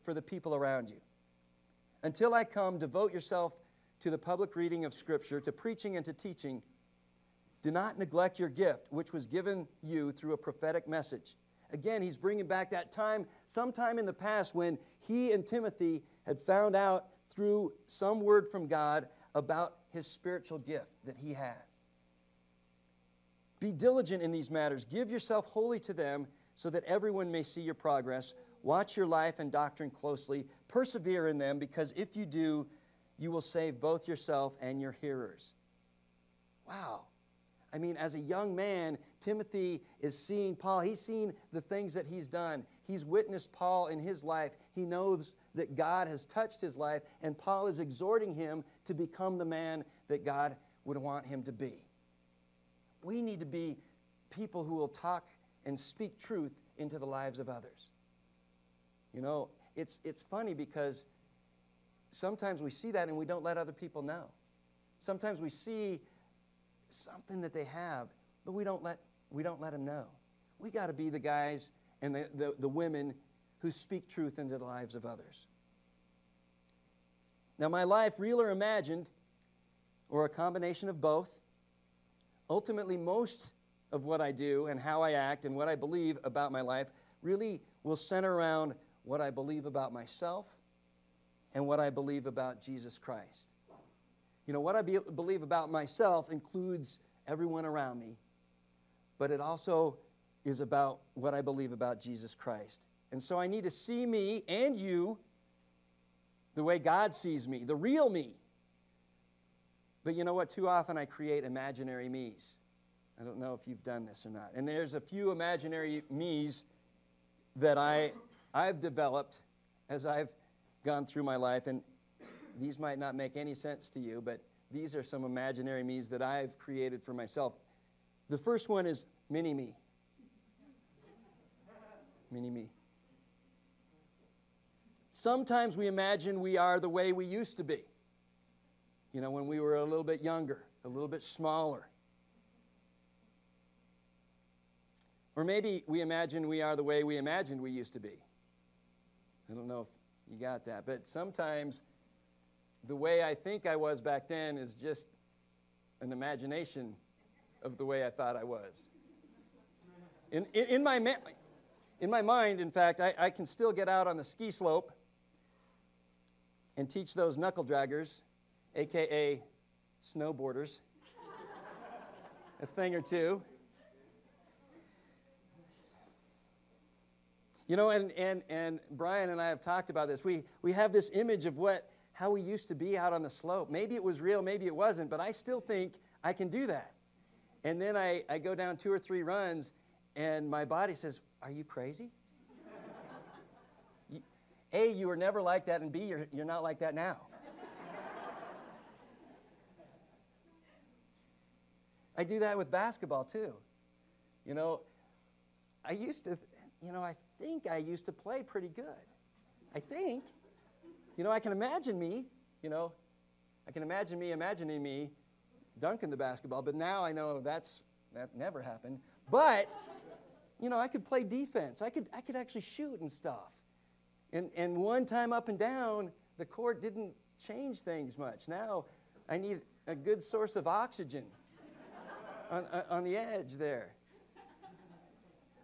for the people around you. Until I come, devote yourself to the public reading of Scripture, to preaching and to teaching. Do not neglect your gift, which was given you through a prophetic message. Again, he's bringing back that time, sometime in the past, when he and Timothy had found out through some word from God about his spiritual gift that he had. Be diligent in these matters. Give yourself wholly to them so that everyone may see your progress. Watch your life and doctrine closely. Persevere in them, because if you do, you will save both yourself and your hearers. Wow. I mean, as a young man, Timothy is seeing Paul. He's seen the things that he's done. He's witnessed Paul in his life. He knows that God has touched his life, and Paul is exhorting him to become the man that God would want him to be. We need to be people who will talk and speak truth into the lives of others. You know, it's funny because sometimes we see that and we don't let other people know. Sometimes we see something that they have, but we don't let them know. We got to be the guys and the women who speak truth into the lives of others. Now, my life, real or imagined, or a combination of both, ultimately most of what I do and how I act and what I believe about my life really will center around what I believe about myself and what I believe about Jesus Christ. You know, what I believe about myself includes everyone around me, but it also is about what I believe about Jesus Christ. And so I need to see me and you the way God sees me, the real me. But you know what? Too often I create imaginary me's. I don't know if you've done this or not. And there's a few imaginary me's that I've developed as I've gone through my life. And these might not make any sense to you, but these are some imaginary me's that I've created for myself. The first one is mini-me. Mini-me. Sometimes we imagine we are the way we used to be. You know, when we were a little bit younger, a little bit smaller. Or maybe we imagine we are the way we imagined we used to be. I don't know if you got that, but sometimes the way I think I was back then is just an imagination of the way I thought I was. In my mind, in fact, I can still get out on the ski slope and teach those knuckle draggers, a.k.a. snowboarders, a thing or two. You know, and Brian and I have talked about this. We have this image of how we used to be out on the slope. Maybe it was real, maybe it wasn't, but I still think I can do that. And then I go down 2 or 3 runs, and my body says, "Are you crazy? A, you were never like that, and B, you're not like that now." I do that with basketball too. You know, I think I used to play pretty good. I think. You know, I can imagine me imagining me dunking the basketball, but now I know that never happened. But, you know, I could play defense. I could actually shoot and stuff. And one time up and down, the court didn't change things much. Now I need a good source of oxygen on the edge there.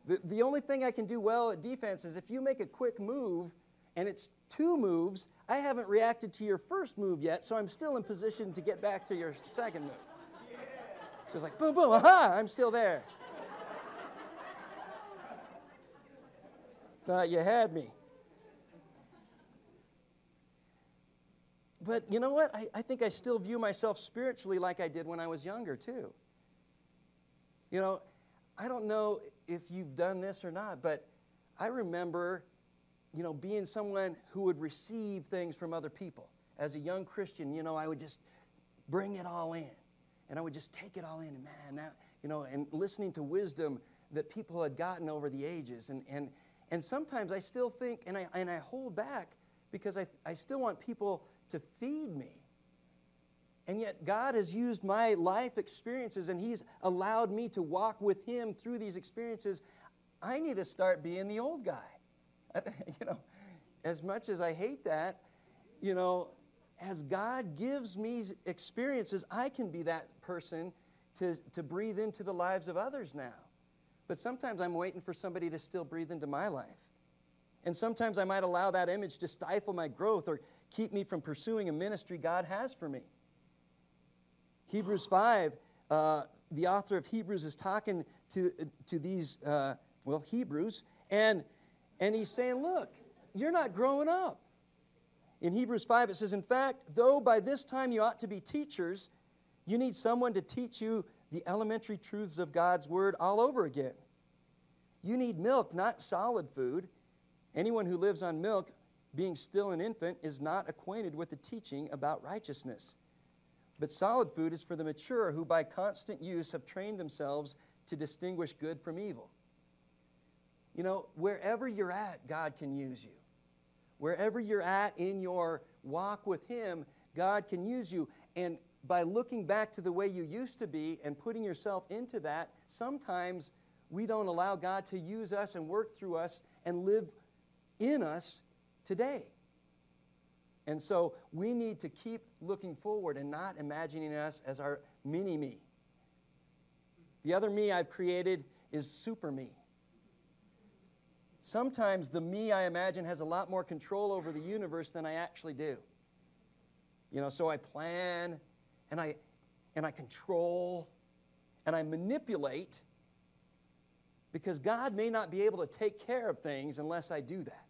The only thing I can do well at defense is if you make a quick move and it's 2 moves, I haven't reacted to your first move yet, so I'm still in position to get back to your second move. So it's like, boom, boom, aha, I'm still there. Thought you had me. But you know what? I think I still view myself spiritually like I did when I was younger, too. You know, I don't know if you've done this or not, but I remember, you know, being someone who would receive things from other people. As a young Christian, you know, I would just bring it all in. And I would just take it all in. And man, that, you know, and listening to wisdom that people had gotten over the ages. And sometimes I still think, and I hold back because I still want people to feed me. And yet God has used my life experiences and He's allowed me to walk with Him through these experiences. I need to start being the old guy. You know, as much as I hate that, you know, as God gives me experiences, I can be that person to breathe into the lives of others now. But sometimes I'm waiting for somebody to still breathe into my life. And sometimes I might allow that image to stifle my growth or keep me from pursuing a ministry God has for me. Hebrews 5, the author of Hebrews is talking to these, Hebrews, and he's saying, look, you're not growing up. In Hebrews 5, it says, in fact, though by this time you ought to be teachers, you need someone to teach you the elementary truths of God's Word all over again. You need milk, not solid food. Anyone who lives on milk, being still an infant, is not acquainted with the teaching about righteousness. But solid food is for the mature, who by constant use have trained themselves to distinguish good from evil. You know, wherever you're at, God can use you. Wherever you're at in your walk with Him, God can use you. And by looking back to the way you used to be and putting yourself into that, sometimes we don't allow God to use us and work through us and live in us today. And so we need to keep looking forward and not imagining us as our mini-me. The other me I've created is super me. Sometimes the me I imagine has a lot more control over the universe than I actually do. You know, so I plan and I control and I manipulate because God may not be able to take care of things unless I do that.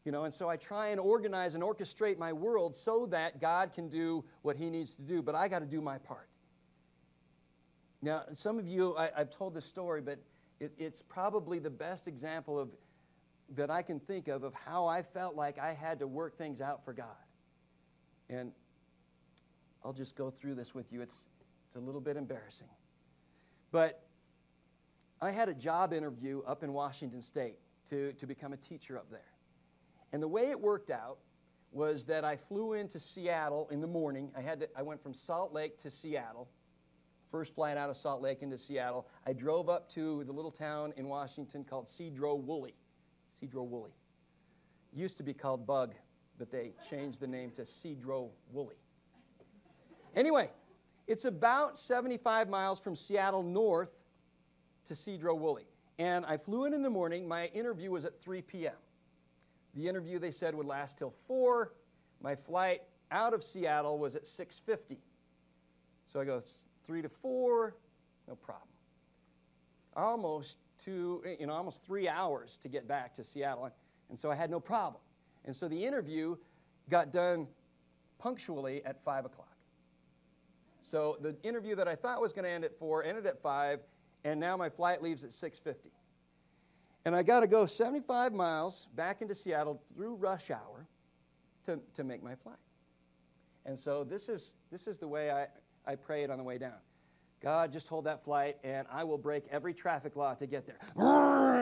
You know, and so I try and organize and orchestrate my world so that God can do what He needs to do, but I got to do my part. Now, some of you, I've told this story, but it's probably the best example that I can think of how I felt like I had to work things out for God. And I'll just go through this with you. It's a little bit embarrassing. But I had a job interview up in Washington State to become a teacher up there. And the way it worked out was that I flew into Seattle in the morning. I went from Salt Lake to Seattle. First flight out of Salt Lake into Seattle. I drove up to the little town in Washington called Sedro-Woolley. Sedro-Woolley. Used to be called Bug, but they changed the name to Sedro-Woolley. Anyway, it's about 75 miles from Seattle north to Sedro-Woolley. And I flew in the morning. My interview was at 3 p.m. The interview, they said, would last till 4. My flight out of Seattle was at 6:50. So I go 3 to 4, no problem. Almost 3 hours to get back to Seattle. And so I had no problem. And so the interview got done punctually at 5 o'clock. So the interview that I thought was going to end at 4 ended at 5, and now my flight leaves at 6:50. And I got to go 75 miles back into Seattle through rush hour to make my flight. And so this is the way I prayed on the way down. God, just hold that flight, and I will break every traffic law to get there.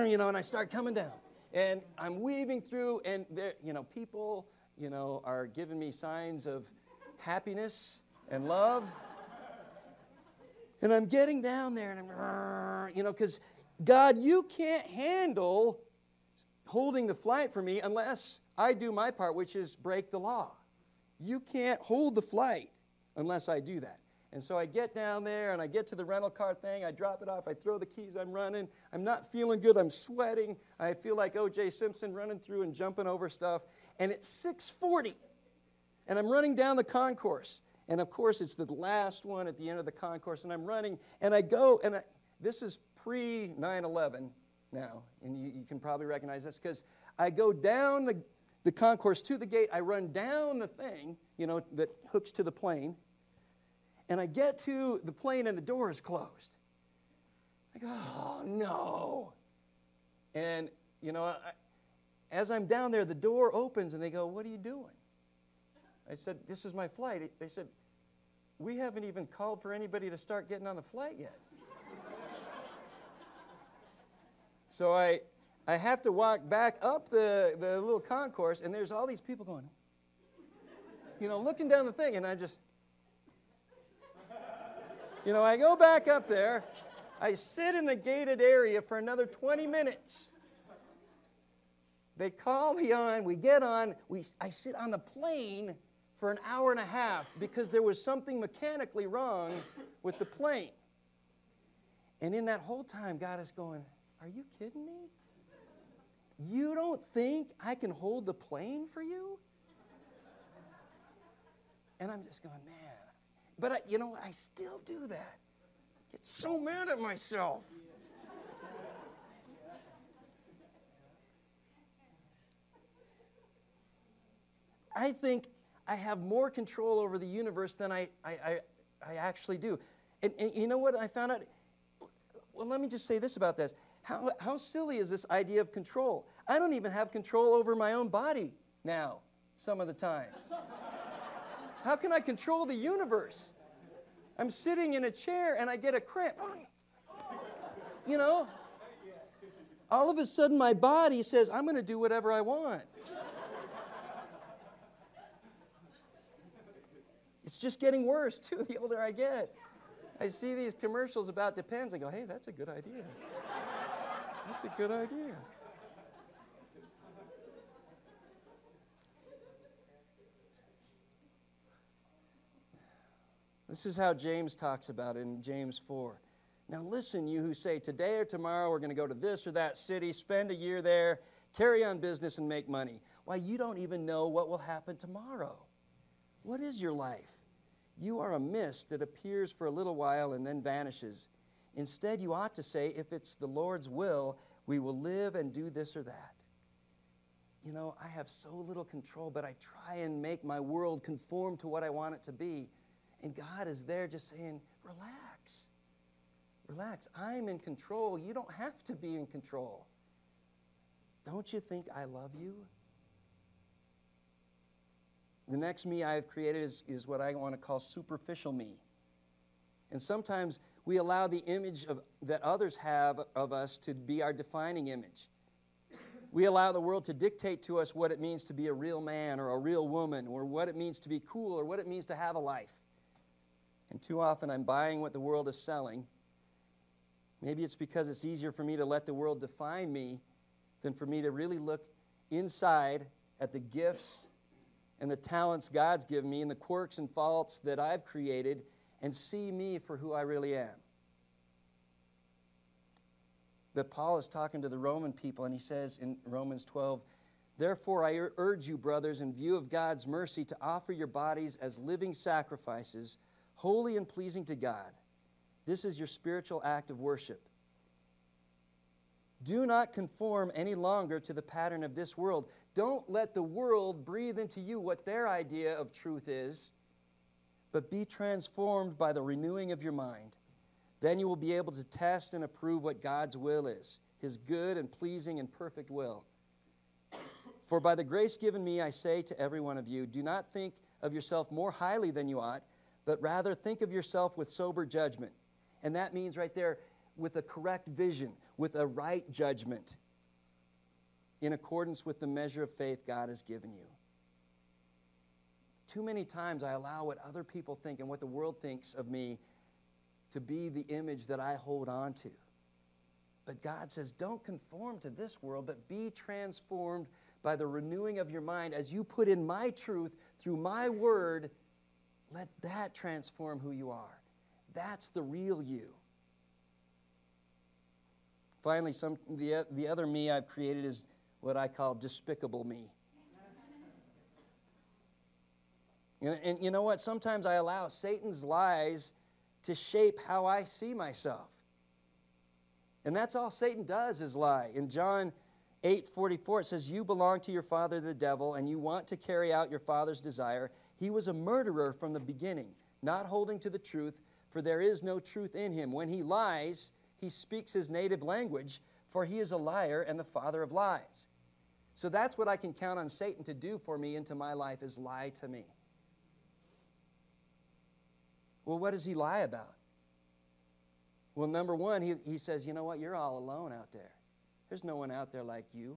You know, and I start coming down. And I'm weaving through, and there, you know, people, you know, are giving me signs of happiness and love. And I'm getting down there, and I'm, you know, because God, you can't handle holding the flight for me unless I do my part, which is break the law. You can't hold the flight unless I do that. And so I get down there, and I get to the rental car thing. I drop it off. I throw the keys. I'm running. I'm not feeling good. I'm sweating. I feel like O.J. Simpson running through and jumping over stuff. And it's 6:40, and I'm running down the concourse. And, of course, it's the last one at the end of the concourse, and I'm running. And I go, and this is pre-9/11 now, and you can probably recognize this, because I go down the concourse to the gate. I run down the thing, you know, that hooks to the plane, and I get to the plane, and the door is closed. I go, oh, no. And, you know, as I'm down there, the door opens, and they go, what are you doing? I said, this is my flight. They said, we haven't even called for anybody to start getting on the flight yet. So I have to walk back up the little concourse, and there's all these people going, you know, looking down the thing, and I just, you know, I go back up there. I sit in the gated area for another 20 minutes. They call me on, we get on, I sit on the plane for an hour and a half because there was something mechanically wrong with the plane. And in that whole time, God is going, are you kidding me? You don't think I can hold the plane for you? And I'm just going, man. But I still do that. Get so mad at myself. I think I have more control over the universe than I actually do. And you know what I found out? Well, let me just say this about this. How silly is this idea of control? I don't even have control over my own body now, some of the time. How can I control the universe? I'm sitting in a chair and I get a cramp. You know? All of a sudden my body says, I'm going to do whatever I want. It's just getting worse, too, the older I get. I see these commercials about Depends. I go, hey, that's a good idea. That's a good idea. This is how James talks about it in James 4. Now listen, you who say, today or tomorrow we're going to go to this or that city, spend a year there, carry on business and make money. Why, you don't even know what will happen tomorrow. What is your life? You are a mist that appears for a little while and then vanishes. Instead, you ought to say, if it's the Lord's will, we will live and do this or that. You know, I have so little control, but I try and make my world conform to what I want it to be. And God is there just saying, relax. Relax. I'm in control. You don't have to be in control. Don't you think I love you? The next me I've created is what I want to call superficial me. And sometimes we allow the image that others have of us to be our defining image. We allow the world to dictate to us what it means to be a real man or a real woman, or what it means to be cool, or what it means to have a life. And too often I'm buying what the world is selling. Maybe it's because it's easier for me to let the world define me than for me to really look inside at the gifts and the talents God's given me and the quirks and faults that I've created and see me for who I really am. But Paul is talking to the Roman people, and he says in Romans 12, therefore I urge you, brothers, in view of God's mercy, to offer your bodies as living sacrifices, holy and pleasing to God. This is your spiritual act of worship. Do not conform any longer to the pattern of this world. Don't let the world breathe into you what their idea of truth is, but be transformed by the renewing of your mind. Then you will be able to test and approve what God's will is, His good and pleasing and perfect will. For by the grace given me, I say to every one of you, do not think of yourself more highly than you ought, but rather think of yourself with sober judgment. And that means right there, with a correct vision, with a right judgment, in accordance with the measure of faith God has given you. Too many times I allow what other people think and what the world thinks of me to be the image that I hold on to. But God says, don't conform to this world, but be transformed by the renewing of your mind. As you put in my truth through my word, let that transform who you are. That's the real you. Finally, the other me I've created is what I call despicable me. And you know what? Sometimes I allow Satan's lies to shape how I see myself. And that's all Satan does is lie. In John 8:44, it says, you belong to your father the devil, and you want to carry out your father's desire. He was a murderer from the beginning, not holding to the truth, for there is no truth in him. When he lies, he speaks his native language, for he is a liar and the father of lies. So that's what I can count on Satan to do for me into my life, is lie to me. Well, what does he lie about? Well, number one, he says, you know what? You're all alone out there. There's no one out there like you.